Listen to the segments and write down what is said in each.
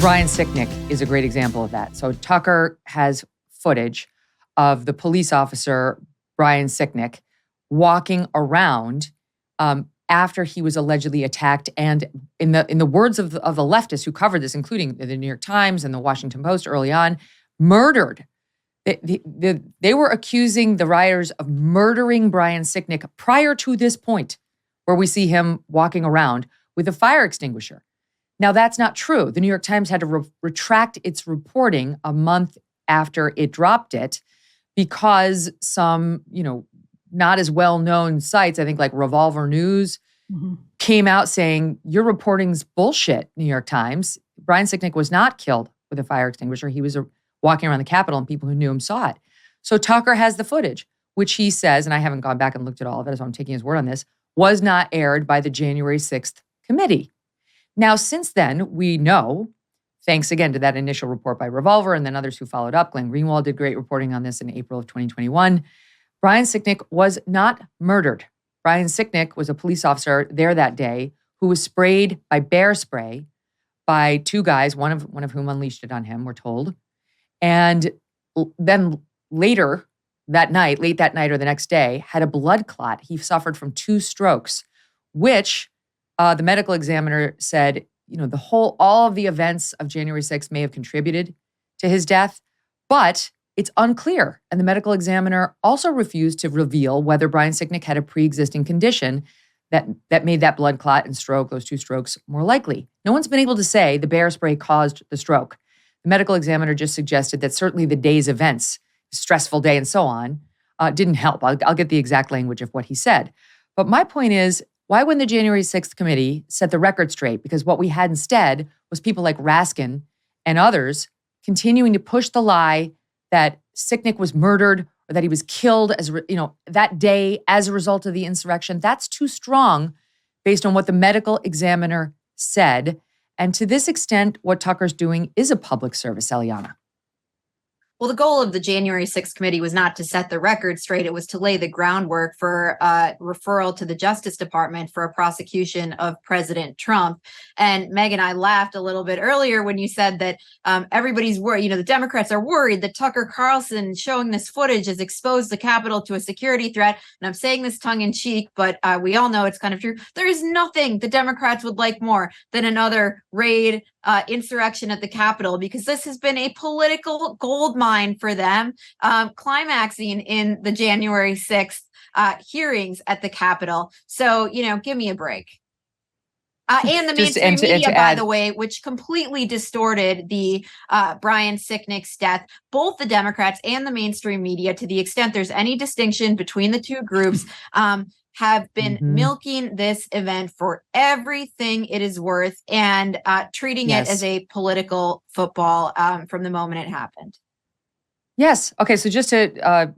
Brian Sicknick is a great example of that. So Tucker has footage of the police officer, Brian Sicknick, walking around after he was allegedly attacked. And in the words of the leftists who covered this, including the New York Times and the Washington Post early on, murdered. They were accusing the rioters of murdering Brian Sicknick prior to this point where we see him walking around with a fire extinguisher. Now, that's not true. The New York Times had to retract its reporting a month after it dropped it because some, not as well-known sites, I think like Revolver News, came out saying, your reporting's bullshit, New York Times. Brian Sicknick was not killed with a fire extinguisher. He was walking around the Capitol and people who knew him saw it. So Tucker has the footage, which he says, and I haven't gone back and looked at all of it, so I'm taking his word on this, was not aired by the January 6th committee. Now, since then, we know, thanks again to that initial report by Revolver and then others who followed up, Glenn Greenwald did great reporting on this in April of 2021, Brian Sicknick was not murdered. Brian Sicknick was a police officer there that day who was sprayed by bear spray by two guys, one of whom unleashed it on him, we're told. And then later that night, late that night or the next day, had a blood clot. He suffered from 2 strokes, which the medical examiner said, all of the events of January 6th may have contributed to his death, but it's unclear. And the medical examiner also refused to reveal whether Brian Sicknick had a pre-existing condition that made that blood clot and stroke, those 2 strokes, more likely. No one's been able to say the bear spray caused the stroke. The medical examiner just suggested that certainly the day's events, stressful day and so on, didn't help. I'll get the exact language of what he said. But my point is, why wouldn't the January 6th committee set the record straight? Because what we had instead was people like Raskin and others continuing to push the lie that Sicknick was murdered or that he was killed that day as a result of the insurrection. That's too strong based on what the medical examiner said. And to this extent, what Tucker's doing is a public service, Eliana. Well, the goal of the January 6th committee was not to set the record straight. It was to lay the groundwork for referral to the Justice Department for a prosecution of President Trump. And Megyn, I laughed a little bit earlier when you said that everybody's worried, the Democrats are worried that Tucker Carlson showing this footage has exposed the Capitol to a security threat. And I'm saying this tongue in cheek, but we all know it's kind of true. There is nothing the Democrats would like more than another raid, insurrection at the Capitol, because this has been a political gold mine for them, climaxing in the January 6th hearings at the Capitol. So, give me a break. And the mainstream media, by the way, which completely distorted the Brian Sicknick's death, both the Democrats and the mainstream media, to the extent there's any distinction between the two groups, have been milking this event for everything it is worth and treating it as a political football from the moment it happened. Yes. Okay, so just to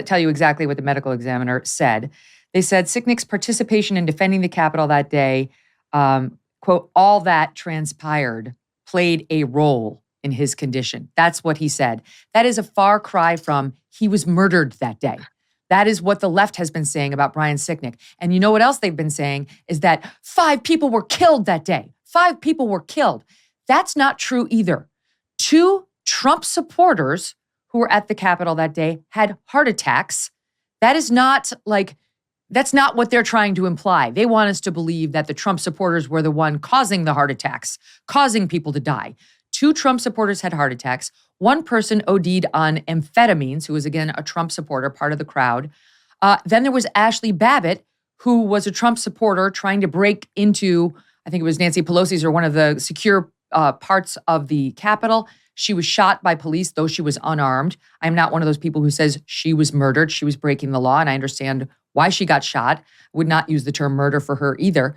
tell you exactly what the medical examiner said, they said Sicknick's participation in defending the Capitol that day, quote, all that transpired played a role in his condition. That's what he said. That is a far cry from he was murdered that day. That is what the left has been saying about Brian Sicknick. And you know what else they've been saying is that 5 people were killed that day. 5 people were killed. That's not true either. 2 Trump supporters who were at the Capitol that day had heart attacks. That's not what they're trying to imply. They want us to believe that the Trump supporters were the one causing the heart attacks, causing people to die. 2 Trump supporters had heart attacks. 1 person OD'd on amphetamines, who was, again, a Trump supporter, part of the crowd. Then there was Ashley Babbitt, who was a Trump supporter trying to break into, I think it was Nancy Pelosi's or one of the secure parts of the Capitol. She was shot by police, though she was unarmed. I'm not one of those people who says she was murdered. She was breaking the law, and I understand why she got shot. Would not use the term murder for her either.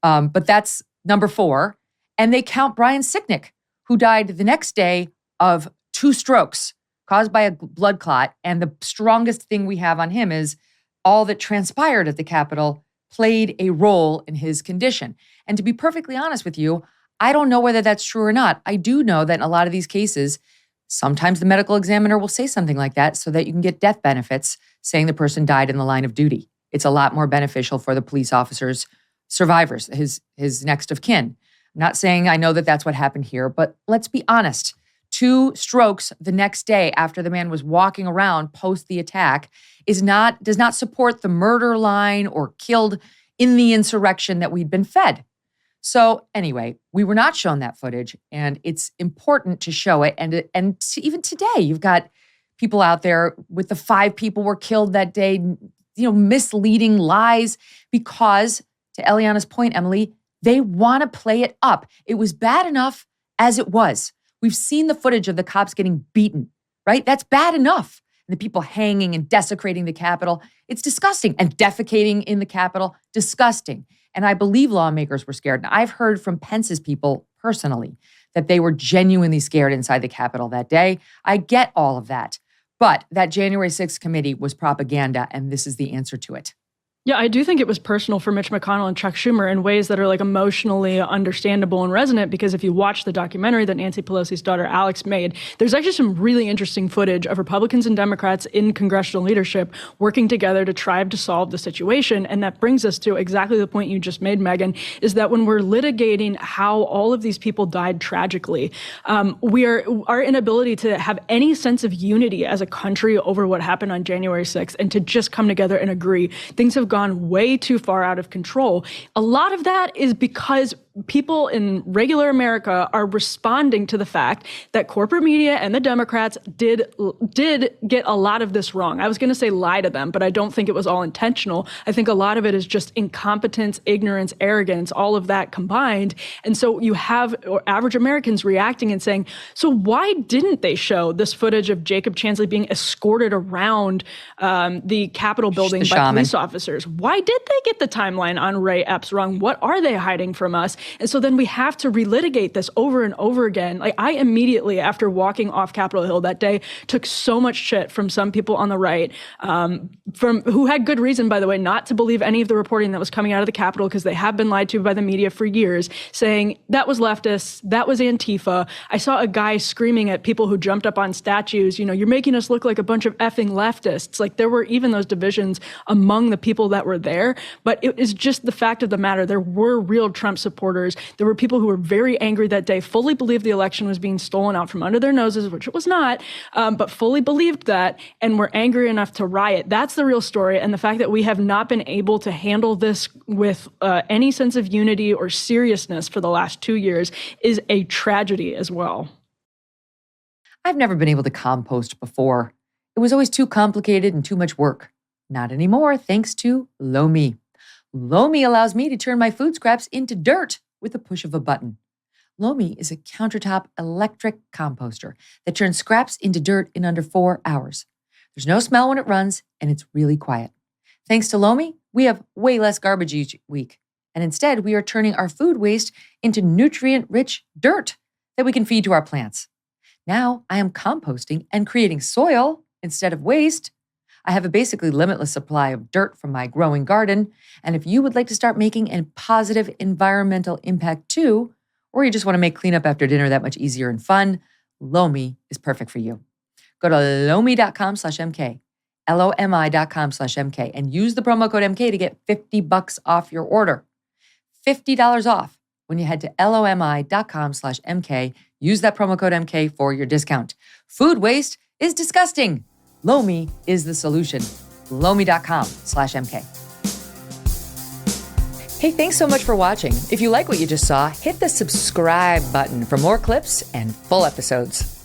But that's number 4. And they count Brian Sicknick, who died the next day of 2 strokes caused by a blood clot. And the strongest thing we have on him is all that transpired at the Capitol played a role in his condition. And to be perfectly honest with you, I don't know whether that's true or not. I do know that in a lot of these cases, sometimes the medical examiner will say something like that so that you can get death benefits, saying the person died in the line of duty. It's a lot more beneficial for the police officer's survivors, his next of kin. Not saying I know that that's what happened here, but let's be honest. 2 strokes the next day after the man was walking around post the attack does not support the murder line or killed in the insurrection that we'd been fed. So anyway, we were not shown that footage, and it's important to show it. And even today, you've got people out there with the 5 people were killed that day, misleading lies because, to Eliana's point, Emily, they want to play it up. It was bad enough as it was. We've seen the footage of the cops getting beaten, right? That's bad enough. And the people hanging and desecrating the Capitol. It's disgusting. And defecating in the Capitol, disgusting. And I believe lawmakers were scared. And I've heard from Pence's people personally that they were genuinely scared inside the Capitol that day. I get all of that. But that January 6th committee was propaganda, and this is the answer to it. Yeah, I do think it was personal for Mitch McConnell and Chuck Schumer in ways that are like emotionally understandable and resonant, because if you watch the documentary that Nancy Pelosi's daughter Alex made, there's actually some really interesting footage of Republicans and Democrats in congressional leadership working together to try to solve the situation. And that brings us to exactly the point you just made, Megyn, is that when we're litigating how all of these people died tragically, our inability to have any sense of unity as a country over what happened on January 6th and to just come together and agree, things have gone way too far out of control. A lot of that is because people in regular America are responding to the fact that corporate media and the Democrats did get a lot of this wrong. I was going to say lie to them, but I don't think it was all intentional. I think a lot of it is just incompetence, ignorance, arrogance, all of that combined. And so you have average Americans reacting and saying, so why didn't they show this footage of Jacob Chansley being escorted around the Capitol building by police officers? Why did they get the timeline on Ray Epps wrong? What are they hiding from us? And so then we have to relitigate this over and over again. Like, I immediately, after walking off Capitol Hill that day, took so much shit from some people on the right, from who had good reason, by the way, not to believe any of the reporting that was coming out of the Capitol, because they have been lied to by the media for years, saying that was leftists, that was Antifa. I saw a guy screaming at people who jumped up on statues, you're making us look like a bunch of effing leftists. Like, there were even those divisions among the people that were there. But it is just the fact of the matter. There were real Trump supporters. There were people who were very angry that day, fully believed the election was being stolen out from under their noses, which it was not, but fully believed that, and were angry enough to riot. That's the real story. And the fact that we have not been able to handle this with any sense of unity or seriousness for the last 2 years is a tragedy as well. I've never been able to compost before. It was always too complicated and too much work. Not anymore, thanks to Lomi. Lomi allows me to turn my food scraps into dirt with the push of a button. Lomi is a countertop electric composter that turns scraps into dirt in under 4 hours. There's no smell when it runs, and it's really quiet. Thanks to Lomi, we have way less garbage each week. And instead, we are turning our food waste into nutrient-rich dirt that we can feed to our plants. Now I am composting and creating soil instead of waste. I have a basically limitless supply of dirt from my growing garden. And if you would like to start making a positive environmental impact too, or you just want to make cleanup after dinner that much easier and fun, Lomi is perfect for you. Go to lomi.com/MK, LOMI.com/MK, and use the promo code MK to get $50 off your order. $50 off when you head to LOMI.com/MK. Use that promo code MK for your discount. Food waste is disgusting. Lomi is the solution. Lomi.com/MK. Hey, thanks so much for watching. If you like what you just saw, hit the subscribe button for more clips and full episodes.